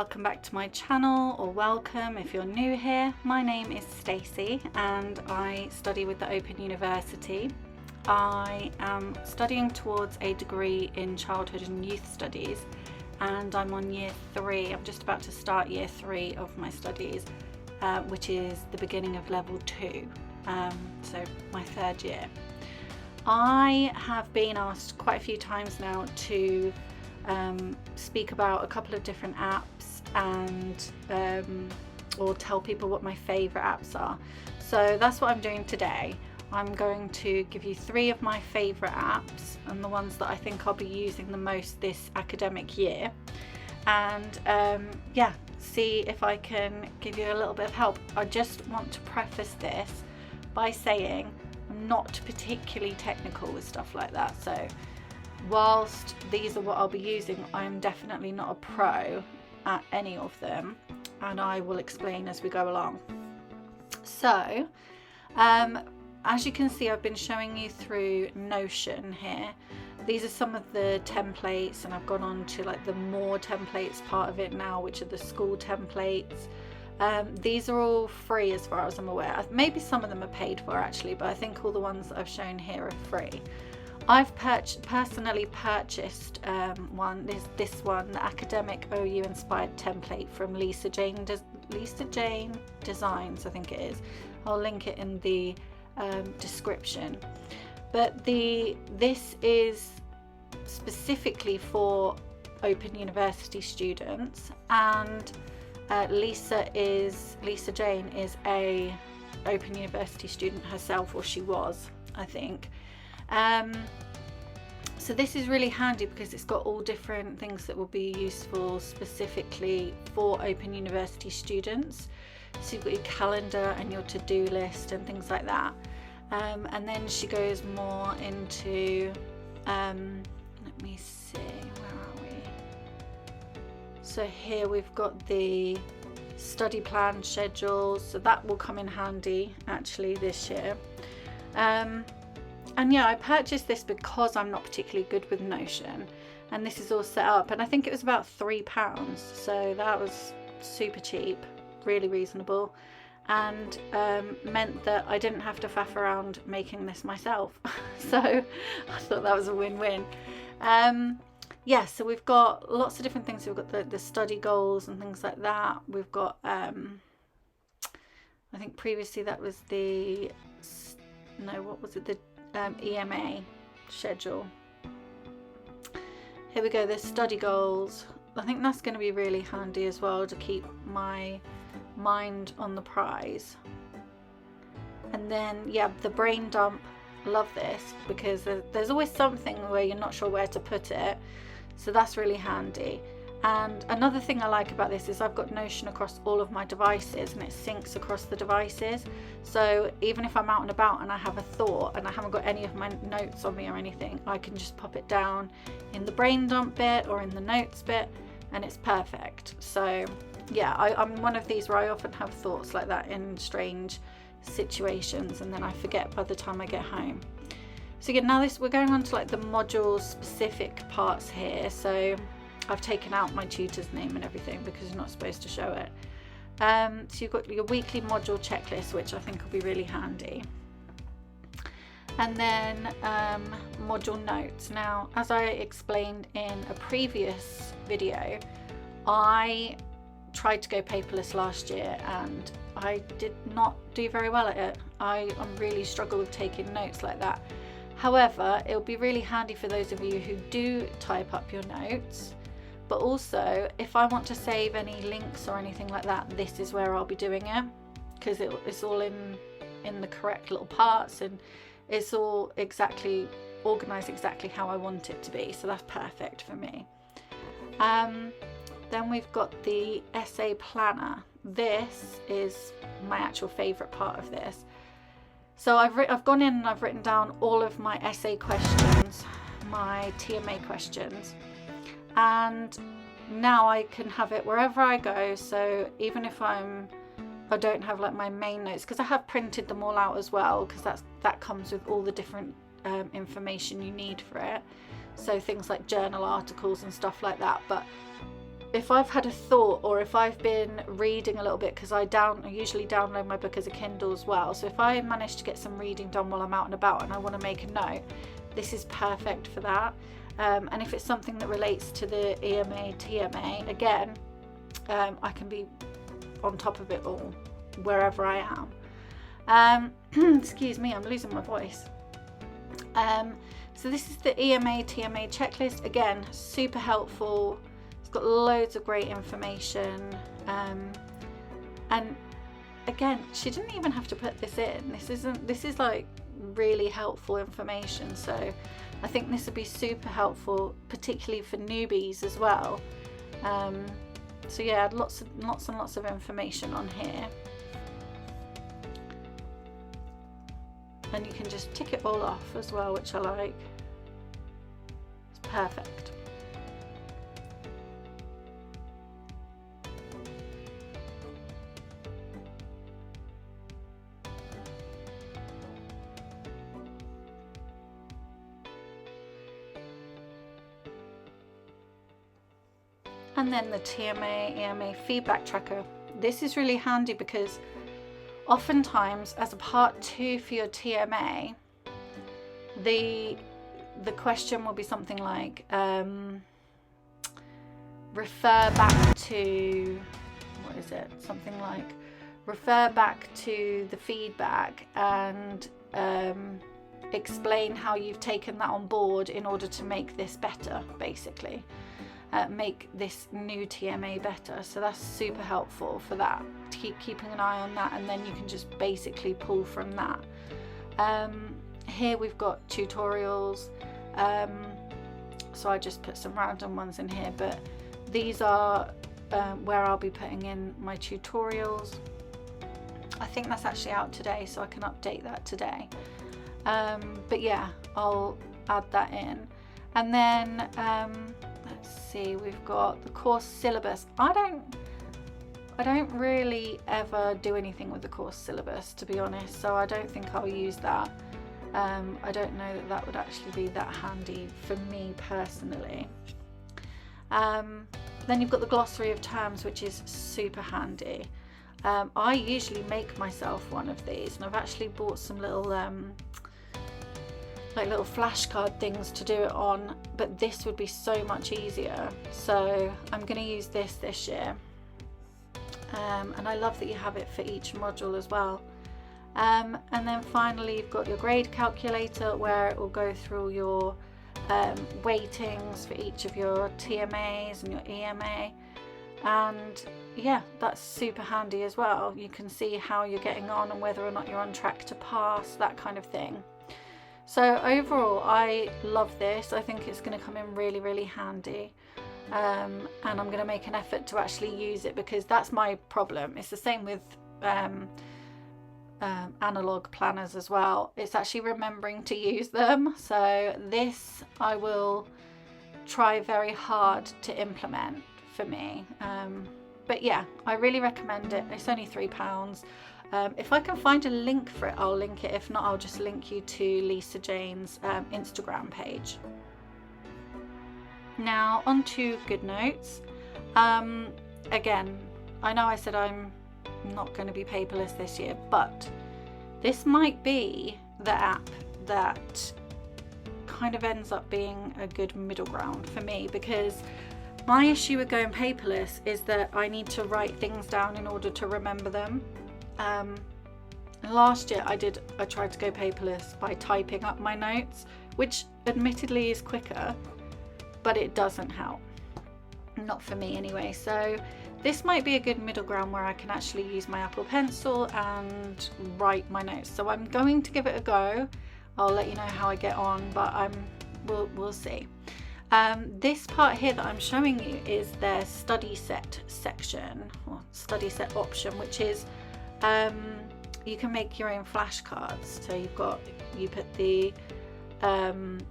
welcome back to my channel, or welcome if you're new here. My name is Stacey and I study with the Open University. I am studying towards a degree in childhood and youth studies, and I'm on year 3. I'm just about to start year 3 of my studies, which is the beginning of level 2, so my 3rd year. I have been asked quite a few times now to speak about a couple of different apps and or tell people what my favorite apps are. So that's what I'm doing today. I'm going to give you 3 of my favorite apps and the ones that I think I'll be using the most this academic year, and yeah, see if I can give you a little bit of help. I just want to preface this by saying I'm not particularly technical with stuff like that, so whilst these are what I'll be using, I'm definitely not a pro at any of them, and I will explain as we go along. So as you can see, I've been showing you through Notion here. These are some of the templates, and I've gone on to like the more templates part of it now, which are the school templates. These are all free as far as I'm aware. Maybe some of them are paid for actually, but I think all the ones that I've shown here are free. I've personally purchased this one, the academic OU inspired template from Lisa Jane Designs, I think it is. I'll link it in the description. But this is specifically for Open University students, and Lisa Jane is a Open University student herself, or she was, I think. So this is really handy because it's got all different things that will be useful specifically for Open University students. So you've got your calendar and your to-do list and things like that. And then she goes more into, let me see, where are we? So here we've got the study plan schedule, so that will come in handy actually this year. And yeah, I purchased this because I'm not particularly good with Notion, and this is all set up, and I think it was about £3, so that was super cheap, really reasonable, and meant that I didn't have to faff around making this myself. So I thought that was a win-win. Yeah, so we've got lots of different things. We've got the study goals and things like that. We've got I think previously that was the EMA schedule. Here we go, the study goals. I think that's going to be really handy as well to keep my mind on the prize. And then yeah, the brain dump. Love this because there's always something where you're not sure where to put it, so that's really handy. And another thing I like about this is I've got Notion across all of my devices, and it syncs across the devices. So even if I'm out and about and I have a thought and I haven't got any of my notes on me or anything, I can just pop it down in the brain dump bit or in the notes bit, and it's perfect. So yeah, I'm one of these where I often have thoughts like that in strange situations, and then I forget by the time I get home. So again, now we're going on to like the module specific parts here. So I've taken out my tutor's name and everything because you're not supposed to show it. So you've got your weekly module checklist, which I think will be really handy. And then module notes. Now, as I explained in a previous video, I tried to go paperless last year and I did not do very well at it. I really struggle with taking notes like that. However, it'll be really handy for those of you who do type up your notes. But also, if I want to save any links or anything like that, this is where I'll be doing it, because it's all in the correct little parts, and it's all exactly organized exactly how I want it to be. So that's perfect for me. Then we've got the essay planner. This is my actual favorite part of this. So I've gone in and I've written down all of my essay questions, my TMA questions. And now I can have it wherever I go. So even if I don't have like my main notes, because I have printed them all out as well, because that comes with all the different information you need for it. So things like journal articles and stuff like that. But if I've had a thought, or if I've been reading a little bit, because I usually download my book as a Kindle as well, so if I manage to get some reading done while I'm out and about and I want to make a note, this is perfect for that. And if it's something that relates to the EMA, TMA, again, I can be on top of it all wherever I am. Excuse me, I'm losing my voice. So this is the EMA, TMA checklist. Again, super helpful. It's got loads of great information. And again, she didn't even have to put this in. This is like really helpful information. So I think this would be super helpful, particularly for newbies as well. So yeah, lots and lots of information on here. And you can just tick it all off as well, which I like. It's perfect. And then the TMA, EMA feedback tracker. This is really handy because oftentimes as a part 2 for your TMA, the question will be something like refer back to, what is it? Something like refer back to the feedback and explain how you've taken that on board in order to make this better, basically. Make this new TMA better. So that's super helpful for that, to keep keeping an eye on that, and then you can just basically pull from that. Here we've got tutorials, so I just put some random ones in here, but these are where I'll be putting in my tutorials. I think that's actually out today, so I can update that today. But yeah, I'll add that in. And then let's see, we've got the course syllabus. I don't really ever do anything with the course syllabus, to be honest, so I don't think I'll use that. I don't know that would actually be that handy for me personally. Then you've got the glossary of terms, which is super handy. I usually make myself one of these, and I've actually bought some little like little flashcard things to do it on, but this would be so much easier, so I'm going to use this year. And I love that you have it for each module as well. And then finally you've got your grade calculator, where it will go through your weightings for each of your TMAs and your EMA, and yeah, that's super handy as well. You can see how you're getting on and whether or not you're on track to pass, that kind of thing. So overall, I love this. I think it's going to come in really, really handy. And I'm going to make an effort to actually use it, because that's my problem. It's the same with analog planners as well. It's actually remembering to use them. So this I will try very hard to implement for me. But yeah, I really recommend it. It's only £3. If I can find a link for it, I'll link it. If not, I'll just link you to Lisa Jane's Instagram page. Now on to Goodnotes. Again, I know I said I'm not going to be paperless this year, but this might be the app that kind of ends up being a good middle ground for me, because my issue with going paperless is that I need to write things down in order to remember them. Last year I tried to go paperless by typing up my notes, which admittedly is quicker, but it doesn't help. Not for me anyway. So this might be a good middle ground where I can actually use my Apple Pencil and write my notes. So I'm going to give it a go. I'll let you know how I get on, but we'll see. This part here that I'm showing you is their study set section, or study set option, which is you can make your own flashcards. So you put the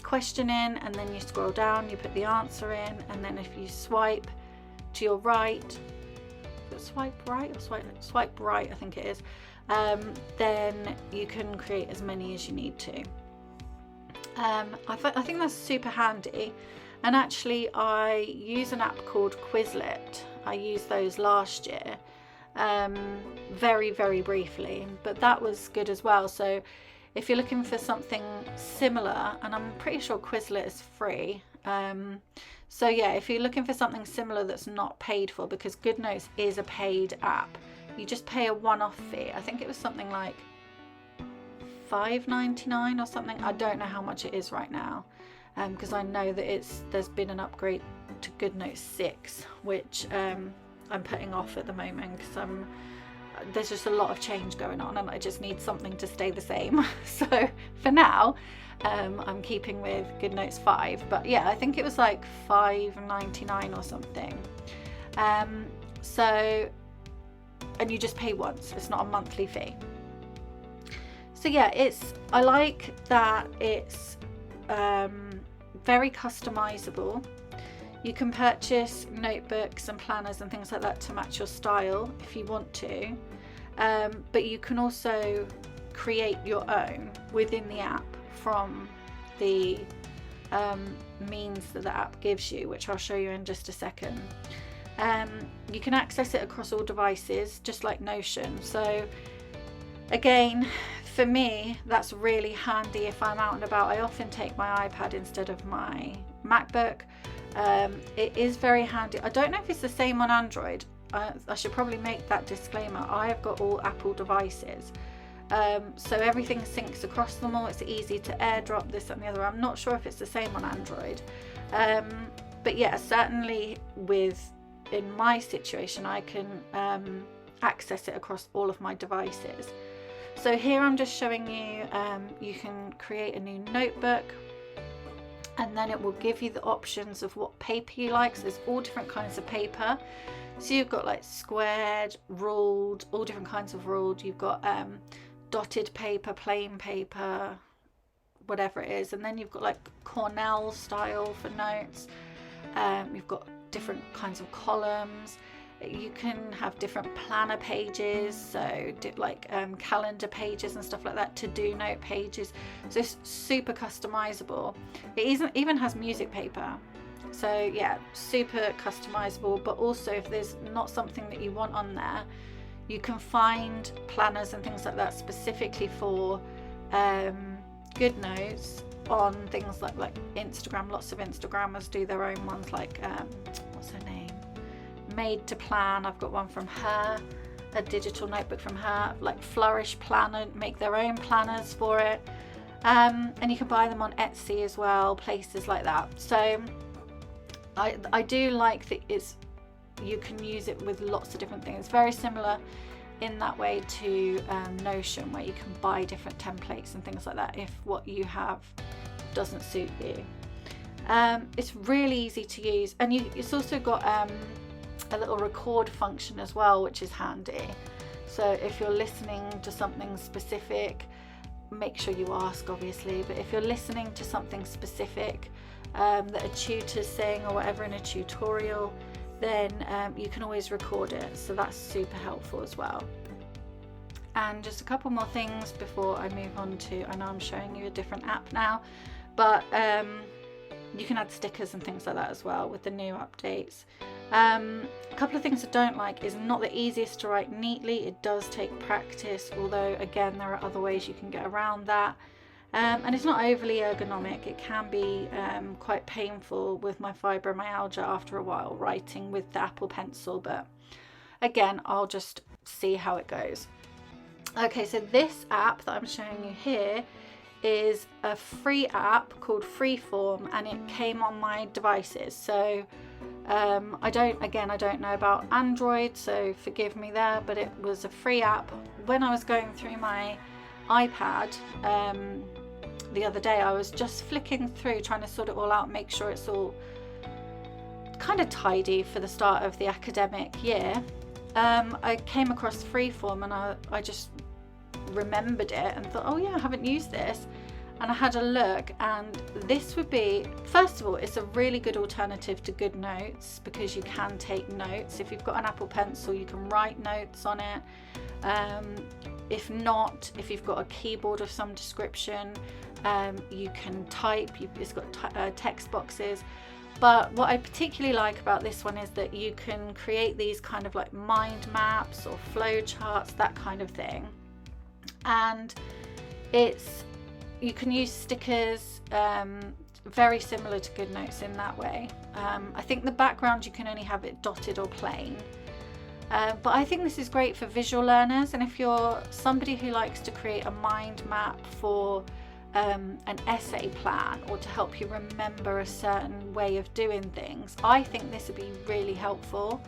question in, and then you scroll down, you put the answer in, and then if you swipe to your right, swipe right or swipe right, I think it is, then you can create as many as you need to. I think that's super handy. And actually I use an app called Quizlet. I used those last year, very, very briefly, but that was good as well. So if you're looking for something similar, and I'm pretty sure Quizlet is free. So yeah, if you're looking for something similar that's not paid for, because Goodnotes is a paid app, you just pay a one-off fee. I think it was something like $5.99 or something. I don't know how much it is right now, because I know that there's been an upgrade to Goodnotes 6, which I'm putting off at the moment because there's just a lot of change going on and I just need something to stay the same. So for now, I'm keeping with Goodnotes 5, but yeah, I think it was like $5.99 or something. And you just pay once, it's not a monthly fee. So yeah, I like that it's very customizable. You can purchase notebooks and planners and things like that to match your style if you want to, but you can also create your own within the app from the means that the app gives you, which I'll show you in just a second. You can access it across all devices, just like Notion. So again, for me, that's really handy if I'm out and about. I often take my iPad instead of my MacBook. It is very handy. I don't know if it's the same on Android. I should probably make that disclaimer. I have got all Apple devices, so everything syncs across them all. It's easy to AirDrop this and the other. I'm not sure if it's the same on Android, but yeah, certainly in my situation I can access it across all of my devices. So here I'm just showing you, you can create a new notebook, and then it will give you the options of what paper you like. So there's all different kinds of paper. So you've got like squared, ruled, all different kinds of ruled. You've got dotted paper, plain paper, whatever it is. And then you've got like Cornell style for notes. You've got different kinds of columns. You can have different planner pages, so like calendar pages and stuff like that, to-do note pages. So it's super customizable. It even has music paper. So yeah, super customizable. But also, if there's not something that you want on there, you can find planners and things like that specifically for Goodnotes on things like Instagram. Lots of Instagrammers do their own ones, like what's her name? Made to Plan. I've got one from her, a digital notebook from her, like Flourish Planner, make their own planners for it, and you can buy them on Etsy as well, places like that. So I do like that you can use it with lots of different things. It's very similar in that way to Notion, where you can buy different templates and things like that if what you have doesn't suit you. It's really easy to use, and it's also got a little record function as well, which is handy. So if you're listening to something specific, make sure you ask, obviously, but if you're listening to something specific that a tutor's saying or whatever in a tutorial, then you can always record it. So that's super helpful as well. And just a couple more things before I move on to, I know I'm showing you a different app now, but you can add stickers and things like that as well with the new updates. A couple of things I don't like is not the easiest to write neatly. It does take practice, although again there are other ways you can get around that. And it's not overly ergonomic. It can be quite painful with my fibromyalgia after a while writing with the Apple Pencil, but again, I'll just see how it goes. Okay, so this app that I'm showing you here is a free app called Freeform, and it came on my devices. So I don't know about Android, so forgive me there, but it was a free app. When I was going through my iPad the other day, I was just flicking through trying to sort it all out, make sure it's all kind of tidy for the start of the academic year. I came across Freeform and I just remembered it and thought, oh yeah, I haven't used this, and I had a look, and this would be, first of all, it's a really good alternative to Goodnotes because you can take notes. If you've got an Apple Pencil, you can write notes on it. If not, if you've got a keyboard of some description, you can type. It's got text boxes. But what I particularly like about this one is that you can create these kind of like mind maps or flow charts, that kind of thing. And you can use stickers, very similar to Goodnotes in that way. I think the background, you can only have it dotted or plain. But I think this is great for visual learners, and if you're somebody who likes to create a mind map for an essay plan, or to help you remember a certain way of doing things, I think this would be really helpful.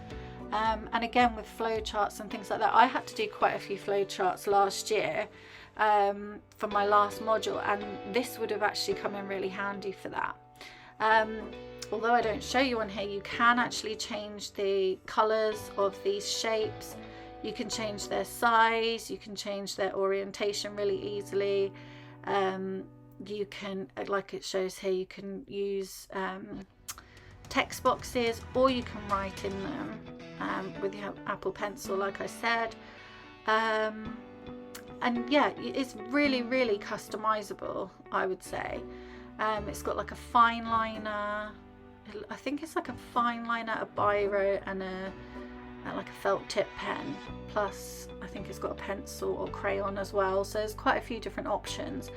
And again, with flowcharts and things like that, I had to do quite a few flowcharts last year for my last module, and this would have actually come in really handy for that. Although I don't show you on here, you can actually change the colours of these shapes. You can change their size, you can change their orientation really easily. You can, like it shows here, you can use text boxes, or you can write in them with your Apple Pencil, like I said. And yeah, it's really customizable, I would say. It's got like a fine liner, I think it's like a fine liner, a biro, and like a felt tip pen, plus I think it's got a pencil or crayon as well. So there's quite a few different options,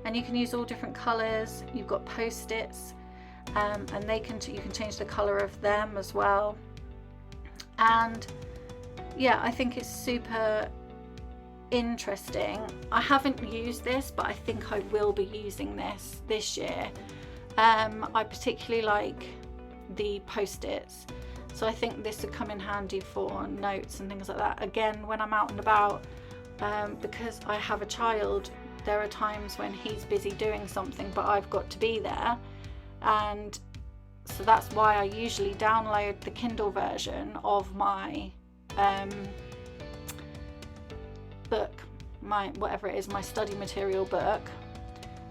and you can use all different colors. You've got post-its, and you can change the color of them as well. And yeah, I think it's super interesting. I haven't used this, but I think I will be using this year. I particularly like the post-its, so I think this would come in handy for notes and things like that. Again, when I'm out and about, because I have a child, there are times when he's busy doing something but I've got to be there, and so that's why I usually download the Kindle version of my book, whatever it is, my study material book,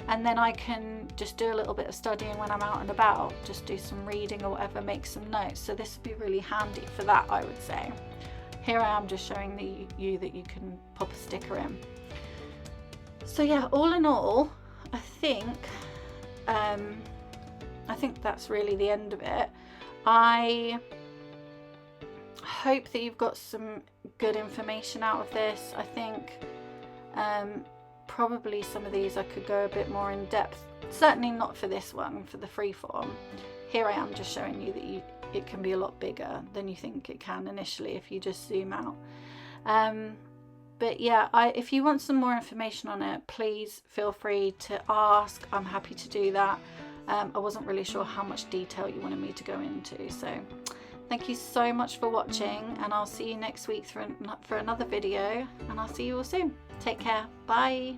and then I can just do a little bit of studying when I'm out and about, just do some reading or whatever, make some notes. So this would be really handy for that, I would say. Here I am just showing you that you can pop a sticker in. So yeah, all in all, I think that's really the end of it. I hope that you've got some good information out of this. I think probably some of these I could go a bit more in depth, certainly not for this one, for the freeform. Here I am just showing you that it can be a lot bigger than you think it can initially if you just zoom out. But yeah, if you want some more information on it, please feel free to ask. I'm happy to do that. I wasn't really sure how much detail you wanted me to go into, so thank you so much for watching, and I'll see you next week for another video, and I'll see you all soon. Take care. Bye.